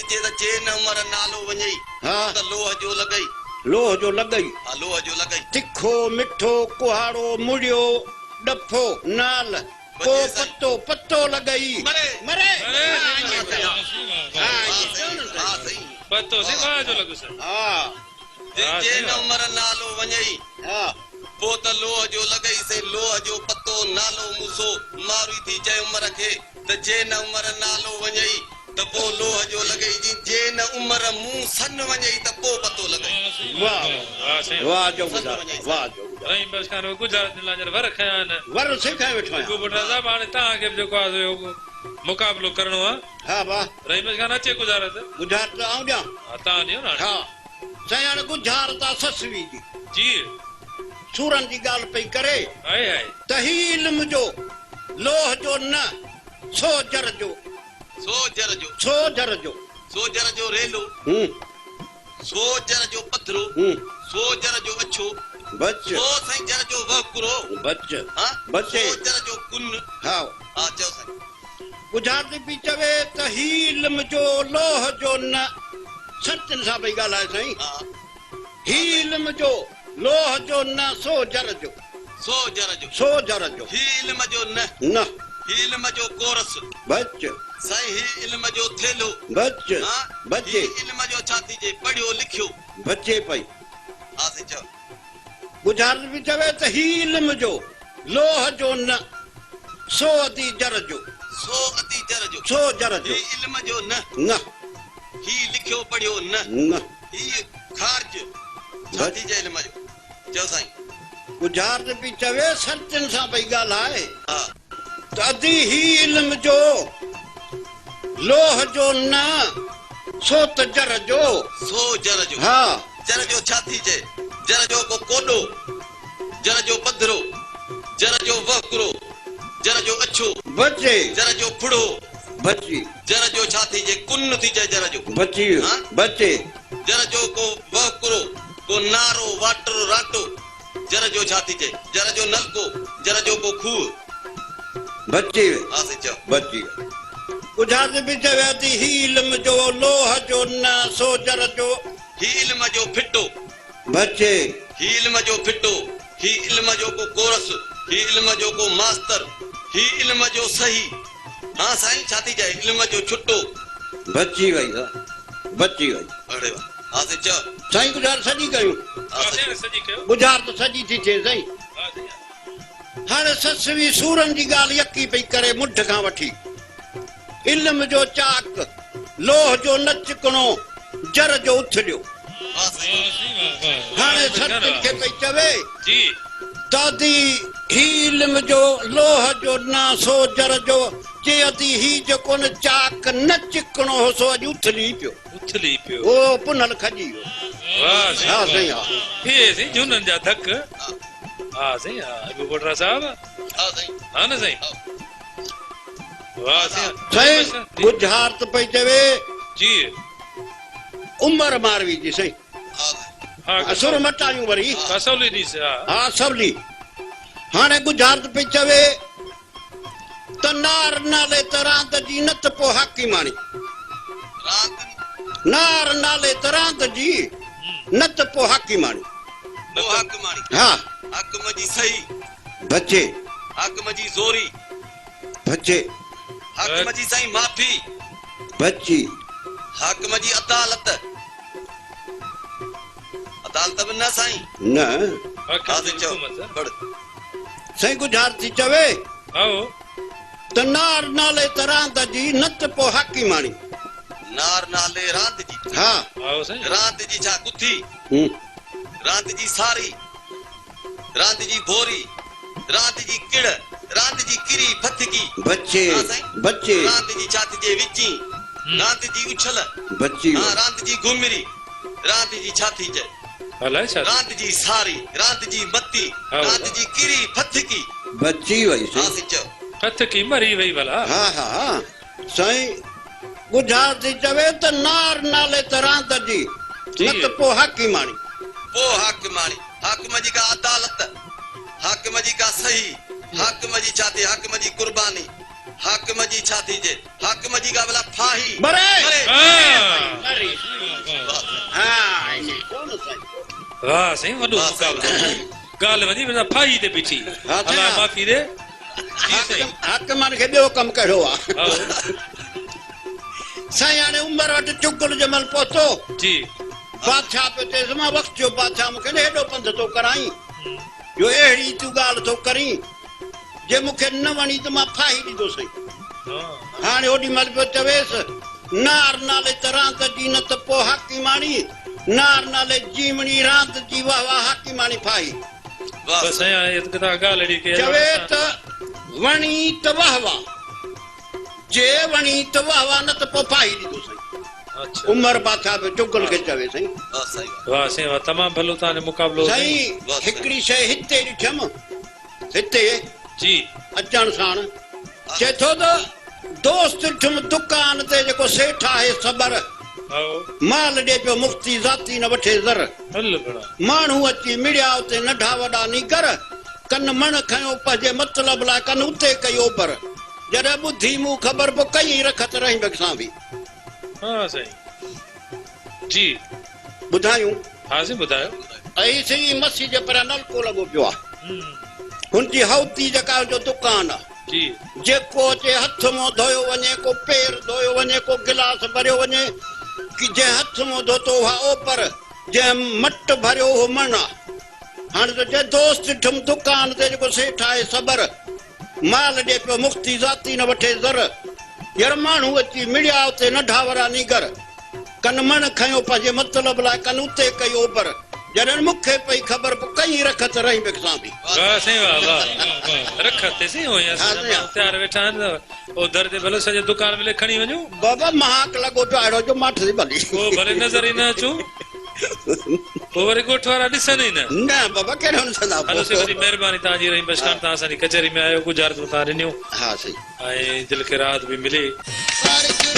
चे त जे न उमर नालो वञई हाँ त लोह जो लॻई लोह जो लॻई हा लोह जो लॻई तिखो मिठो कुहाड़ो मुड़ियो डफो नाल को पत्तो पत्तो लॻई मरे मरे हा सही पतो से कहा जो लगो सर हाँ जे न उमर नालो वञई हाँ पो त लोह जो लॻई से लोह जो पतो नालो मूसो मारी थी चए उमर खे त जे न उमर नालो वञई त पो लोह जो लॻई जी जे न उमर मूं सन वञई त पो पतो लॻई वाह हां सही वाह जो गुजार वाह जो रही बस खान गुजरात लाजर वर खयान वर सिखाए वेठो को बटा ज़बान ता के जो को मुकाबलो करनो है हाँ वाह रही बस खान अचे गुजरात गुजार तो आऊं जा ता नहीं ना हाँ सयान गुजार ता ससवी जी जी सूरन जी गाल पे करे हाय हाय तही इल्म जो लोह जो न सो जर जो सोजर जो रेलो सोजर जो पत्थरो सोजर जो अछो बच सो सही जर जो वकुरो बच हां बचे सोजर जो कुन हाँ हां चओ सही गुजार दी पी चवे तही इल्म जो लोह जो न सचिन सा भई गालाए सही हां ही इल्म जो लोह जो न सो जर जो सोजर जो ही इल्म जो न ही इल्म जो कोरस बच सही ही इल्म जो थेलो बच हां बचे ही इल्म जो छाती जे पढ़ियो लिखियो बचे पई हां से चओ गुजार भी चवे त ही इल्म जो लोह जो न सो अती जर जो सो अति सो जर जो ही इल्म जो न ही लिखियो पढ़ियो न ही खारज छाती जे इल्म जो चओ साईं गुजार भी चवे सचिन सा भई गालाए हां त अदी ही इल्म जो लोह जो न सो त जर जो सो जर जो हाँ जर जो छाती जे जर जो को कोडो जर जो पधरो जर जो वकरो जर जो अछो बचे जर जो फुड़ो बची जर जो छाती जे कुन थी जाए जर जो बची हाँ? बचे जर जो को वकरो को नारो वाटर राटो जर जो छाती जे जर जो नलको जर जो को खूह बची हां से चओ बची गुजार भी चवे थी ही इल्म जो लोह जो न सो जर जो ही इल्म जो फिटो बचे ही इल्म जो फिटो ही इल्म जो को कोरस ही इल्म जो को मास्टर ही इल्म जो सही हां साईं छाती जे इल्म जो छुट्टो बची वही बची वही अरे वाह हां से चओ साईं गुजार सजी कयूं हां से सजी कयो गुजार तो सजी थी थे सही हां सही हाणे ससवी सूरन जी ॻाल्हि यकी पई करे मुठ खां वठी इल्म जो चाक लोह जो न चिकणो जर जो उथलियो हां सही हाणे सचिन खे पई चवे जी दादी ही इल्म जो लोह जो न सो जर जो जे अदी ही जेको न चाक न चिकणो हो सो अॼु उथली पियो ओ पुनल खजी वियो वाह हा सही हा हे सही झुनन जा धक हां सही अबू बटरा साहब हां सही हां ना सही वाह सही सही गुजार त पई चवे जी उमर मारवी जी सही हां असुर मटायूं वरी कसौली दी से हा सवली हाणे गुजार त पई चवे त नार नाले त रांद जी न त पोइ हाकिमाणी रात नार नाले त रांद जी न त पोइ हाकिमाणी वो हकमाणी हा हकम जी सही बचे हकम जी जोरी बचे हकम जी सही माफी बची हकम जी अदालत अदालत में न साईं न हां से चओ पढ़ सही गुजार थी चवे आओ त नार नाले त रांद जी न त पोइ हाकिमाणी नार नाले रात जी हा आओ सही रात जी छा गुथी रात जी सारी रात जी भोरी रात जी किड़ रात जी किरी फथकी बचे हां साईं बचे रात जी छाती जे विची रात जी उछल बची हां रात जी घुमरी रात जी छाती जे हलाए छा रात जी सारी रात जी मत्ती रात जी किरी फथकी बची वही हां सही से चओ कथ की मरी वई भला हा हा साईं गुजार थी चवे त नार नाले त रांद जी न त पोइ हाकिमाणी वो हकमाणी हकम जी का अदालत हकम जी का सही हकम जी छाती हकम जी कुर्बानी हाकिम जी छा थीजे हाकिम जी का भला फाही बरे हाँ हाँ कौन साईं वाह साईं वॾो मुक़ाबिलो ॻाल्हि वधी वञा फाही ते बीठी हा, अला हा। माफ़ी ॾे जी साईं हाकिमनि खे ॿियो कमु कहिड़ो आहे हाँ, साईं हाणे उमिरि वटि चुगल जमल पहुतो जी बादशाह पियो चएसि मां वक़्तु जो बादशाह मूंखे हेॾो पंधु थो कराई जो अहिड़ी तूं ॻाल्हि थो करीं जे मूंखे न वणी त मां फाही ॾींदुसि हाँ हाणे ओॾी महिल पियो चवेसि नार नाले त रांदि जी न त पोइ हाकिमाणी नार नाले जीवणी रांदि जी वाह वाह हाकिमाणी फाही वाह बस आया ये तो ॻाल्हि अहिड़ी कई चवे त वणी त वाह वाह जे वणी त वाह वाह न त पोइ फाही ॾींदुसि अच्छा उमर बादशाह पियो चुगल खे चवे साईं वाह साईं वाह साईं वाह तमामु भलो तव्हांजो मुक़ाबिलो साईं हिकिड़ी शइ हिते ॾिठमि हिते जी अचण साण चए थो त दोस्त ॾिठुमि दुकान ते जेको सेठ आहे सबर आओ माल ॾे पियो मुफ़्ती ज़ाती न वठे ज़र हल बड़ा माण्हू अची मिड़िया उते नंढा वॾा नीकर कन मण खयो पंहिंजे मतिलब लाइ कन उते कयो पर जॾहिं ॿुधी मूं ख़बर पोइ कई रखत रही सां बि हाँ साईं जी ॿुधायूं हाँ साईं ॿुधायो ऐं सही मसीह जे पर नलको लॻो पियो आहे हुनजी हौती जेका जो दुकान आहे जी जेको अचे हथ मुंहुं धोयो वञे को पेर धोयो वञे को गिलास भरियो वञे कि जंहिं हथ मुंहुं धोतो उहा ओपर जंहिं मट भरियो उहो मण आहे हाणे त चए दोस्त ॾिठुमि दुकान ते जेको सेठ आहे सबर माल ॾे पियो मुफ़्ती ज़ाती न वठे ज़र हींअर माण्हू अची मिड़िया उते नंढा वॾा नीगर कन मण खयो पंहिंजे मतिलब लाइ कन उते कयो पर जॾहिं मूंखे पई ख़बर पोइ कई रखत रही सां बि वाह साईं वाह वाह रखते सी हो या हाँ साईं। तैयार वेठा आहिनि ओ दर ते भले सॼे दुकान में खणी वञूं बाबा महाक लॻो पियो अहिड़ो जो माठ थी भली पोइ भले नज़र ई न अचूं पोइ वरी ॻोठ वारा ॾिसनि ई न न बाबा कहिड़ो ॾिसंदा हलो साईं वॾी महिरबानी तव्हांजी रही बसि तव्हां असांजी कचहरी में आयो गुज़ारिश तव्हां ॾिनियूं हा साईं ऐं दिलि खे राहत बि मिली तारीख़